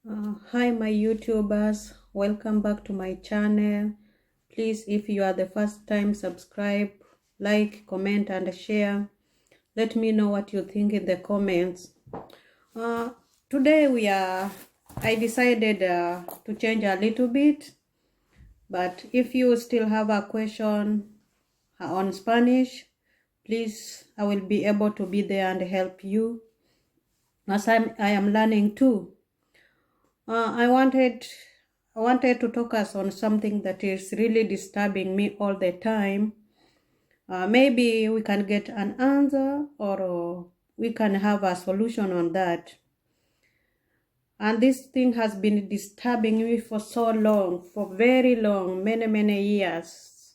Hi my YouTubers, welcome back to my channel. Please, if you are the first time, subscribe, like, comment and share. Let me know what you think in the comments. Today I decided to change a little bit, but if you still have a question on Spanish, please, I will be able to be there and help you as I am learning too. I wanted to focus on something that is really disturbing me all the time. Maybe we can get an answer, or we can have a solution on that. And this thing has been disturbing me for so long, for very long, many years.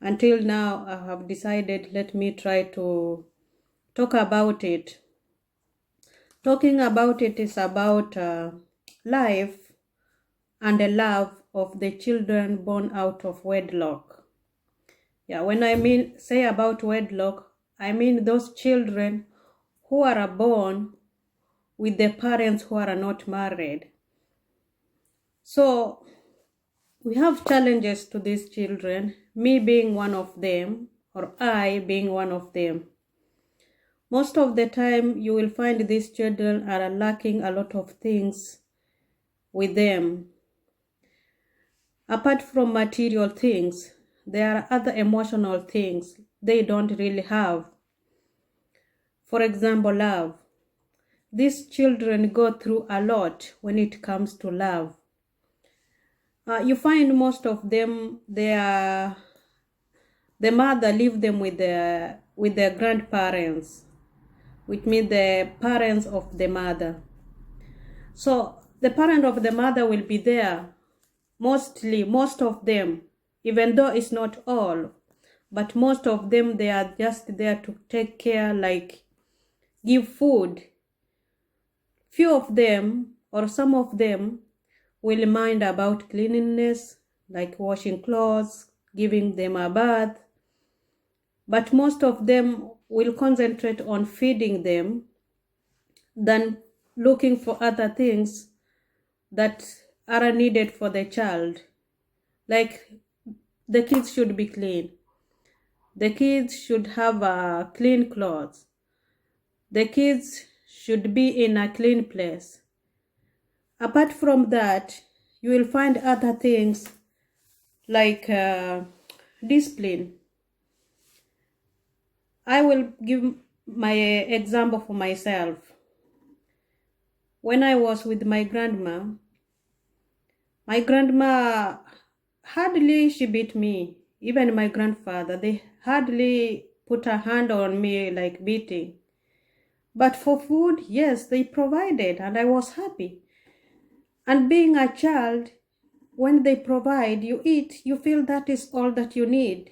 Until now, I have decided, let me try to talk about it. Talking about it is about life and the love of the children born out of wedlock. Yeah, when I say about wedlock, I mean those children who are born with the parents who are not married. So we have challenges to these children, me being one of them, or I being one of them. Most of the time, you will find these children are lacking a lot of things with them. Apart from material things, there are other emotional things they don't really have. For example, love. These children go through a lot when it comes to love. You find most of them, the mother leave them with their grandparents, which means the parents of the mother. So the parent of the mother will be there, most of them, even though it's not all, but most of them, they are just there to take care, like give food. Few of them, or some of them, will mind about cleanliness, like washing clothes, giving them a bath. But most of them will concentrate on feeding them than looking for other things that are needed for the child. Like the kids should be clean. The kids should have clean clothes. The kids should be in a clean place. Apart from that, you will find other things like discipline. I will give my example for myself. When I was with my grandma hardly she beat me. Even my grandfather, they hardly put a hand on me like beating. But for food, yes, they provided and I was happy. And being a child, when they provide, you eat, you feel that is all that you need.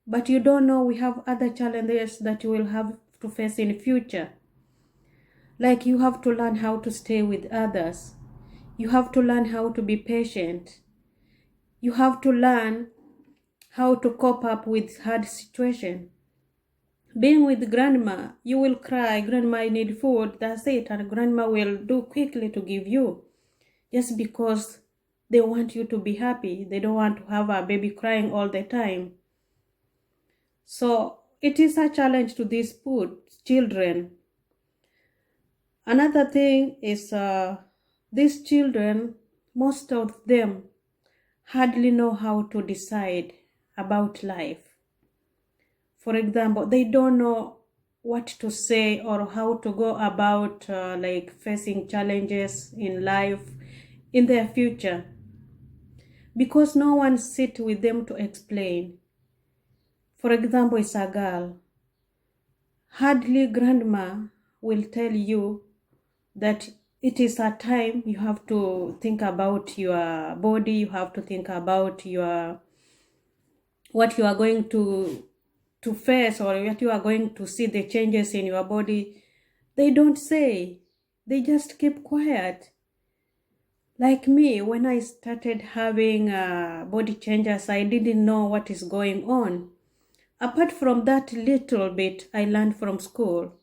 But you don't know we have other challenges that you will have to face in future. Like you have to learn how to stay with others. You have to learn how to be patient. You have to learn how to cope up with hard situation. Being with grandma, you will cry, grandma, I need food, that's it, and grandma will do quickly to give you, just because they want you to be happy. They don't want to have a baby crying all the time. So it is a challenge to these children. Another thing is these children, most of them hardly know how to decide about life. For example, they don't know what to say or how to go about like facing challenges in life in their future, because no one sit with them to explain. For example, it's a girl. Hardly grandma will tell you that it is a time you have to think about your body, you have to think about what you are going to face, or what you are going to see, the changes in your body. They don't say. They just keep quiet. Like me, when I started having body changes, I didn't know what is going on. Apart from that little bit I learned from school,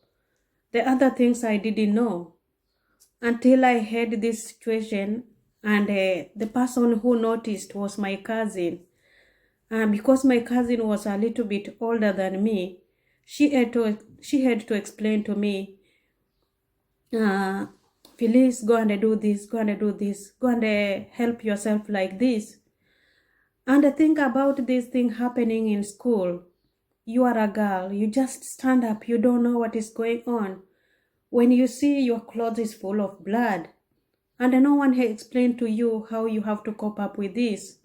the other things I didn't know. until I had this situation, and the person who noticed was my cousin. Because my cousin was a little bit older than me, she had to explain to me, uh, please go and do this, go and do this, go and help yourself like this. And think about this thing happening in school. You are a girl, you just stand up, you don't know what is going on. When you see your clothes is full of blood, and no one has explained to you how you have to cope up with this.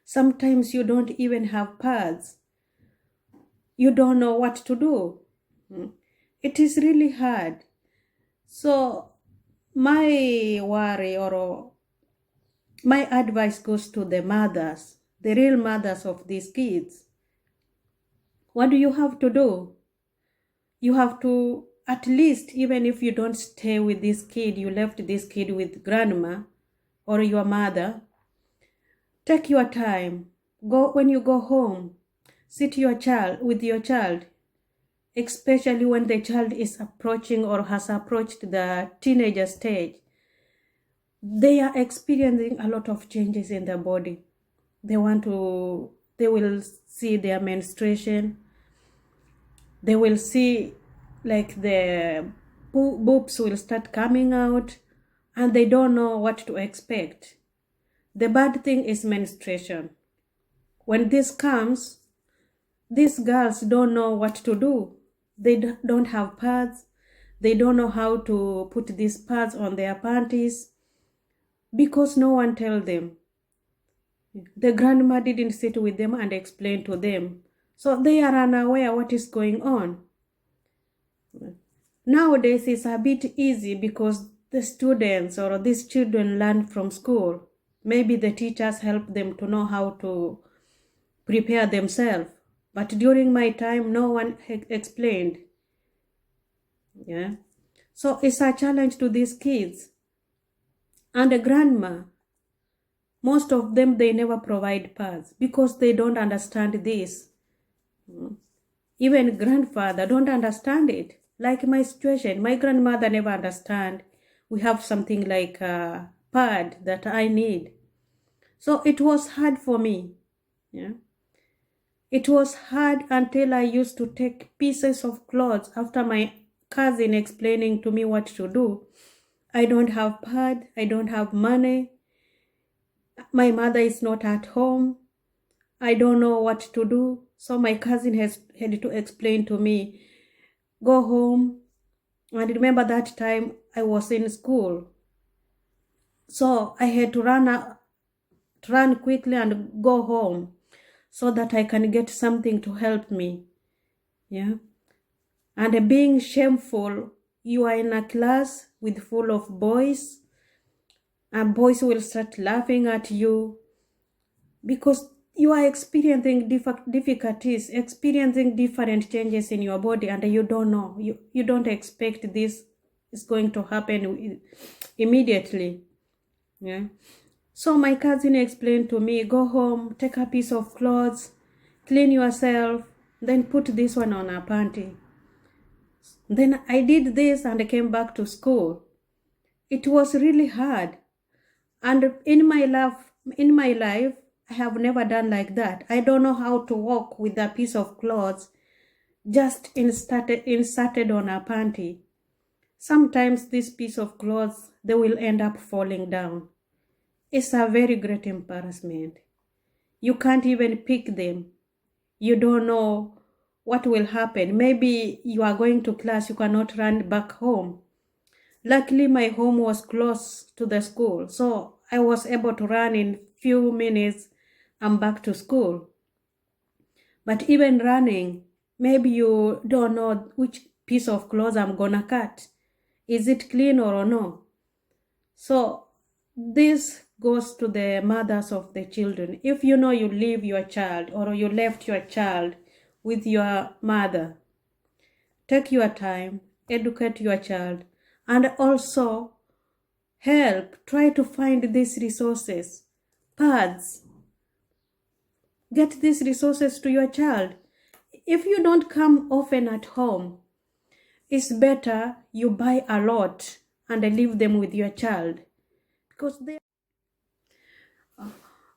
Sometimes you don't even have pads. You don't know what to do. It is really hard. So my worry or my advice goes to the mothers, the real mothers of these kids. What do you have to do? You have to, at least, even if you don't stay with this kid, you left this kid with grandma or your mother, take your time. Go when you go home, sit your child with your child, especially when the child is approaching or has approached the teenager stage. They are experiencing a lot of changes in their body. They will see their menstruation. They will see like the boobs will start coming out, and they don't know what to expect. The bad thing is menstruation. When this comes, these girls don't know what to do. They don't have pads. They don't know how to put these pads on their panties because no one tells them. The grandma didn't sit with them and explain to them. So they are unaware what is going on. Nowadays it's a bit easy because the students or these children learn from school. Maybe the teachers help them to know how to prepare themselves. But during my time, no one explained. Yeah. So it's a challenge to these kids. And the grandma, most of them, they never provide pads because they don't understand this. Even grandfather don't understand it. Like my situation, my grandmother never understand. We have something like a pad that I need. So it was hard for me. Yeah. It was hard until I used to take pieces of clothes after my cousin explaining to me what to do. I don't have pad, I don't have money. My mother is not at home. I don't know what to do. So my cousin had to explain to me, go home. And remember that time I was in school. So I had to run quickly and go home so that I can get something to help me. Yeah. And being shameful, you are in a class with full of boys, and boys will start laughing at you because you are experiencing difficulties, experiencing different changes in your body, and you don't know. You don't expect this is going to happen immediately. Yeah. So my cousin explained to me, go home, take a piece of clothes, clean yourself, then put this one on a panty. Then I did this and I came back to school. It was really hard. And in my life, I have never done like that. I don't know how to walk with a piece of cloth just inserted on a panty. Sometimes this piece of cloth, they will end up falling down. It's a very great embarrassment. You can't even pick them. You don't know what will happen. Maybe you are going to class, you cannot run back home. Luckily, my home was close to the school, so I was able to run in few minutes and back to school. But even running, maybe you don't know which piece of clothes I'm gonna cut. Is it clean or no? So this goes to the mothers of the children. If you know you leave your child or you left your child with your mother, take your time, educate your child, and also try to find these resources, pads. Get these resources to your child. If you don't come often at home, it's better you buy a lot and leave them with your child, because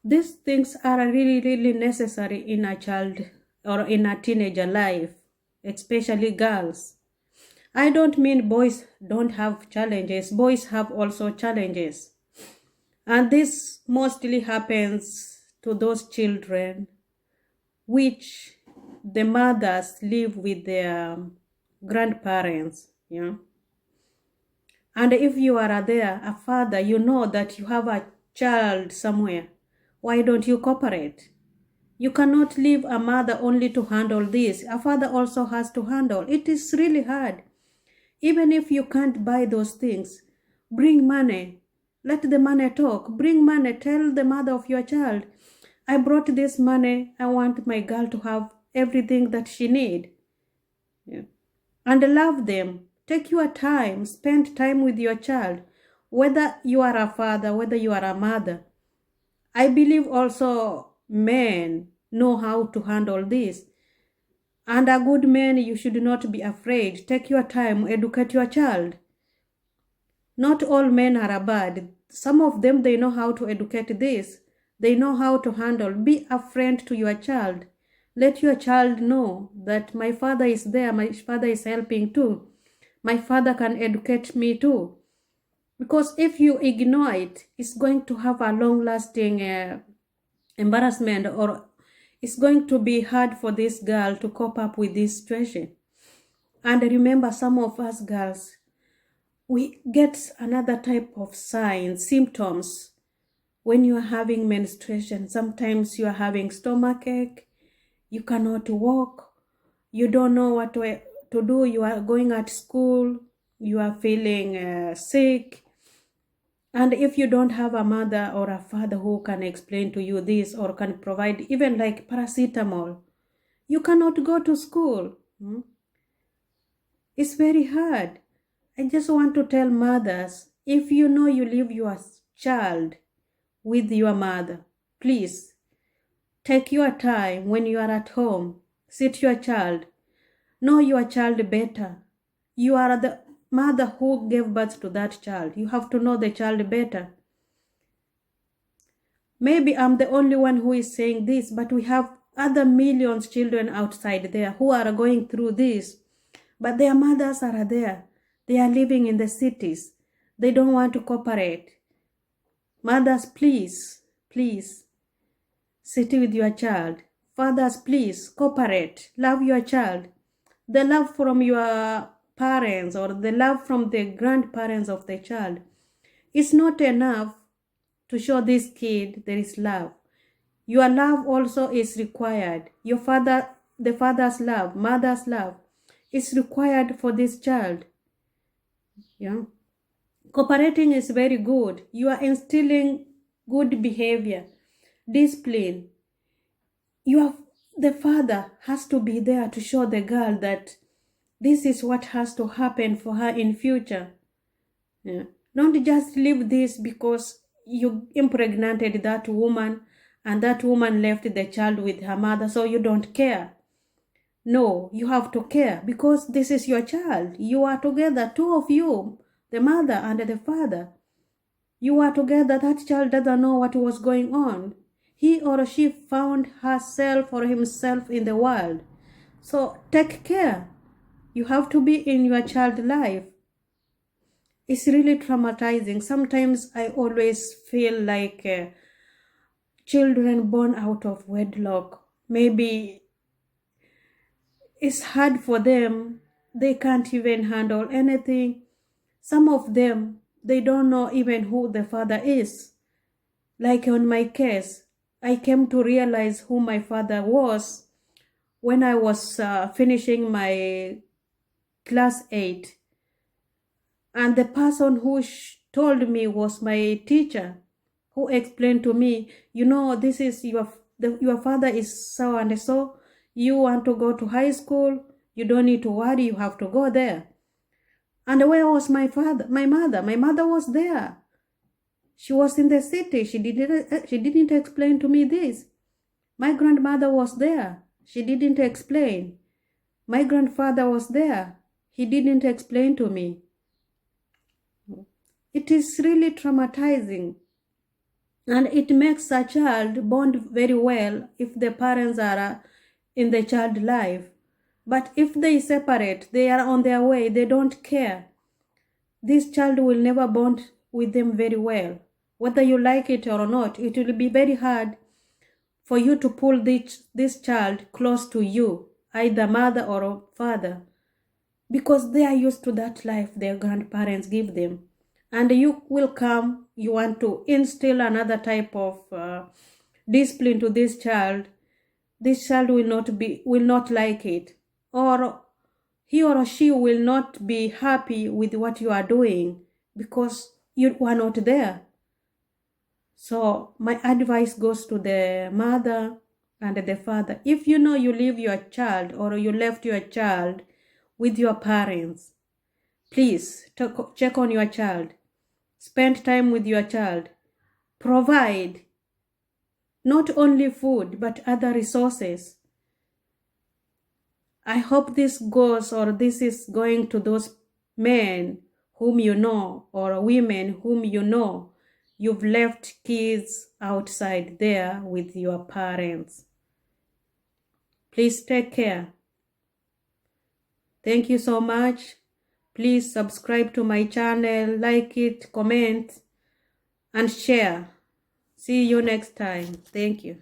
these things are really, really necessary in a child or in a teenager life, especially girls. I don't mean boys don't have challenges. Boys have also challenges. And this mostly happens to those children which the mothers live with their grandparents, yeah. And if you are there, a father, you know that you have a child somewhere, why don't you cooperate? You cannot leave a mother only to handle this. A father also has to handle. It is really hard. Even if you can't buy those things, bring money. Let the money talk. Bring money. Tell the mother of your child, I brought this money. I want my girl to have everything that she needs. Yeah. And love them. Take your time. Spend time with your child. Whether you are a father, whether you are a mother. I believe also men know how to handle this. And a good man, you should not be afraid. Take your time, educate your child. Not all men are bad. Some of them, they know how to educate this. They know how to handle. Be a friend to your child. Let your child know that my father is there. My father is helping too. My father can educate me too. Because if you ignore it, it's going to have a long-lasting embarrassment, or it's going to be hard for this girl to cope up with this situation. And remember, some of us girls, we get another type of signs, symptoms when you are having menstruation. Sometimes you are having stomachache, you cannot walk, you don't know what to do, you are going at school, you are feeling sick. And if you don't have a mother or a father who can explain to you this, or can provide even like paracetamol, you cannot go to school. It's very hard. I just want to tell mothers, if you know you leave your child with your mother, please take your time when you are at home. Sit your child. Know your child better. You are the mother who gave birth to that child. You have to know the child better. Maybe I'm the only one who is saying this, but we have other millions of children outside there who are going through this. But their mothers are there. They are living in the cities. They don't want to cooperate. Mothers, please, please, sit with your child. Fathers, please, cooperate. Love your child. The love from your parents or the love from the grandparents of the child is not enough to show this kid there is love. Your love also is required. The father's love, mother's love is required for this child. Yeah. Cooperating is very good. You are instilling good behavior, discipline. The father has to be there to show the girl that this is what has to happen for her in future. Yeah. Don't just leave this because you impregnated that woman and that woman left the child with her mother, so you don't care. No, you have to care because this is your child. You are together, two of you, the mother and the father. You are together. That child doesn't know what was going on. He or she found herself or himself in the world. So take care. You have to be in your child's life. It's really traumatizing. Sometimes I always feel like children born out of wedlock, maybe it's hard for them. They can't even handle anything. Some of them, they don't know even who the father is. Like on my case, I came to realize who my father was when I was finishing my class 8. And the person who told me was my teacher, who explained to me, this is your father is so and so. You want to go to high school, you don't need to worry, you have to go there. And where was my father? My mother? My mother was there. She was in the city. She didn't explain to me this. My grandmother was there. She didn't explain. My grandfather was there. He didn't explain to me. It is really traumatizing, and it makes a child bond very well if the parents are in the child life. But if they separate, they are on their way, they don't care, this child will never bond with them very well. Whether you like it or not, it will be very hard for you to pull this child close to you, either mother or father, because they are used to that life their grandparents give them. And you will come, you want to instill another type of discipline to this child will not like it, or he or she will not be happy with what you are doing because you are not there. So my advice goes to the mother and the father. If you know you leave your child or you left your child with your parents, please check on your child. Spend time with your child. Provide not only food but other resources. I hope this is going to those men whom you know or women whom you know. You've left kids outside there with your parents. Please take care. Thank you so much. Please subscribe to my channel, like it, comment, and share. See you next time. Thank you.